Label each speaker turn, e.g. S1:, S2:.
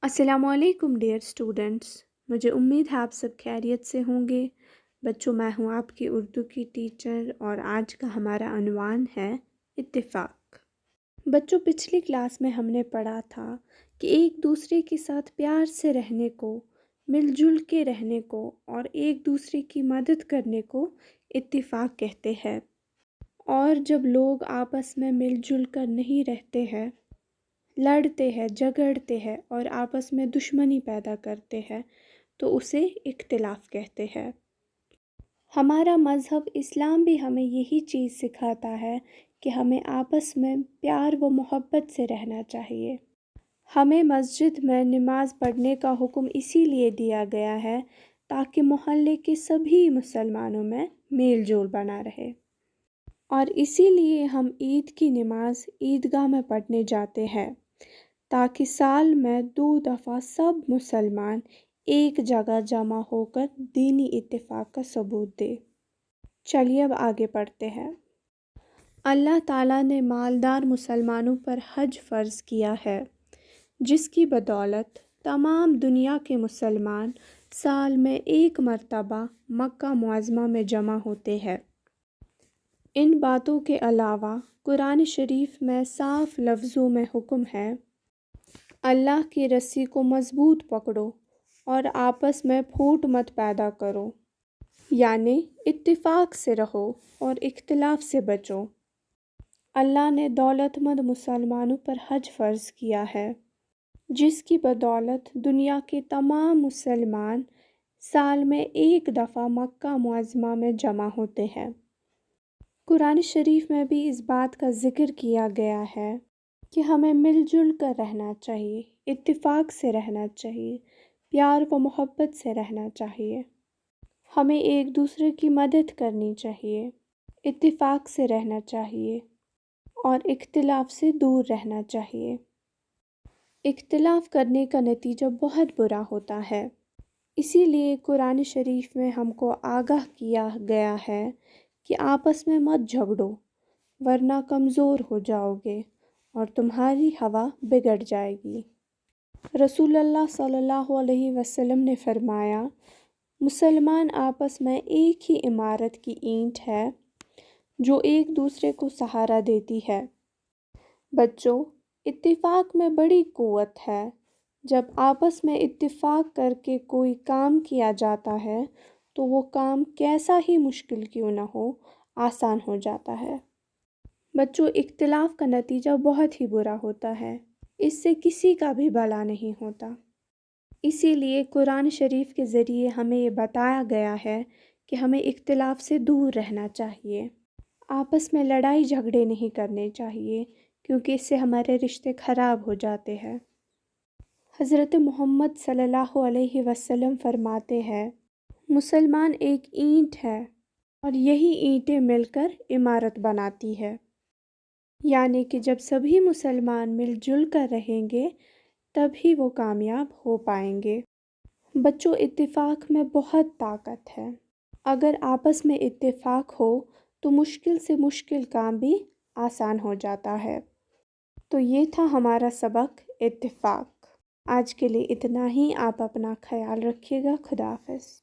S1: अस्सलाम वालेकुम dear students. मुझे उम्मीद है आप सब खैरियत से होंगे। बच्चों, मैं हूँ आपकी उर्दू की टीचर और आज का हमारा unवान है इत्तिफाक। बच्चों, पिछली क्लास में हमने पढ़ा था कि एक दूसरे के साथ प्यार से रहने को, मिलजुल के रहने को और एक दूसरे की मदद करने को इत्तिफाक कहते हैं। और जब लोग आपस में मिलजुल कर नहीं रहते हैं, लड़ते हैं, झगड़ते हैं और आपस में दुश्मनी पैदा करते हैं, तो उसे इख्तिलाफ कहते हैं। हमारा मज़हब इस्लाम भी हमें यही चीज़ सिखाता है कि हमें आपस में प्यार व मोहब्बत से रहना चाहिए। हमें मस्जिद में नमाज़ पढ़ने का हुक्म इसीलिए दिया गया है ताकि मोहल्ले के सभी मुसलमानों में मेल जोल बना रहे, और इसीलिए हम ईद की नमाज़ ईदगाह में पढ़ने जाते हैं ताकि साल में 2 दफ़ा सब मुसलमान एक जगह जमा होकर दीनी इत्तिफाक का सबूत दे। चलिए अब आगे पढ़ते हैं। अल्लाह ताला ने मालदार मुसलमानों पर हज फ़र्ज़ किया है, जिसकी बदौलत तमाम दुनिया के मुसलमान साल में एक मर्तबा मक्का मुअज़्ज़मा में जमा होते हैं। इन बातों के अलावा कुरान शरीफ में साफ लफ्ज़ों में हुक्म है, अल्लाह की रस्सी को मज़बूत पकड़ो और आपस में फूट मत पैदा करो, यानी इत्तिफाक से रहो और इख्तिलाफ से बचो। अल्लाह ने दौलतमंद मुसलमानों पर हज फ़र्ज़ किया है, जिसकी बदौलत दुनिया के तमाम मुसलमान साल में एक दफ़ा मक्का मुअज़्ज़मा में जमा होते हैं। कुरान शरीफ में भी इस बात का ज़िक्र किया गया है कि हमें मिलजुल कर रहना चाहिए, इत्तिफाक से रहना चाहिए, प्यार व मोहब्बत से रहना चाहिए। हमें एक दूसरे की मदद करनी चाहिए, इत्तिफाक से रहना चाहिए और इख्तिलाफ से दूर रहना चाहिए। इख्तिलाफ करने का नतीजा बहुत बुरा होता है, इसीलिए कुरान शरीफ में हमको आगाह किया गया है कि आपस में मत झगड़ो, वरना कमज़ोर हो जाओगे और तुम्हारी हवा बिगड़ जाएगी। रसूलुल्लाह सल्लल्लाहु अलैहि वसल्लम ने फरमाया, मुसलमान आपस में एक ही इमारत की ईंट है जो एक दूसरे को सहारा देती है। बच्चों, इत्तिफाक में बड़ी क़ुव्वत है। जब आपस में इत्तिफाक करके कोई काम किया जाता है तो वो काम कैसा ही मुश्किल क्यों ना हो, आसान हो जाता है। बच्चों, इख्तिलाफ का नतीजा बहुत ही बुरा होता है, इससे किसी का भी भला नहीं होता। इसीलिए कुरान शरीफ के ज़रिए हमें ये बताया गया है कि हमें इख्तिलाफ से दूर रहना चाहिए, आपस में लड़ाई झगड़े नहीं करने चाहिए, क्योंकि इससे हमारे रिश्ते ख़राब हो जाते हैं। हज़रत मोहम्मद सल्लल्लाहु अलैहि वसल्लम फरमाते हैं, मुसलमान एक ईंट है और यही ईंटें मिलकर इमारत बनाती है। यानी कि जब सभी मुसलमान मिलजुल कर रहेंगे तभी वो कामयाब हो पाएंगे। बच्चों, इत्तिफाक में बहुत ताकत है। अगर आपस में इत्तिफाक हो तो मुश्किल से मुश्किल काम भी आसान हो जाता है। तो ये था हमारा सबक इत्तिफाक। आज के लिए इतना ही। आप अपना ख्याल रखिएगा। खुदा हाफ़िज़।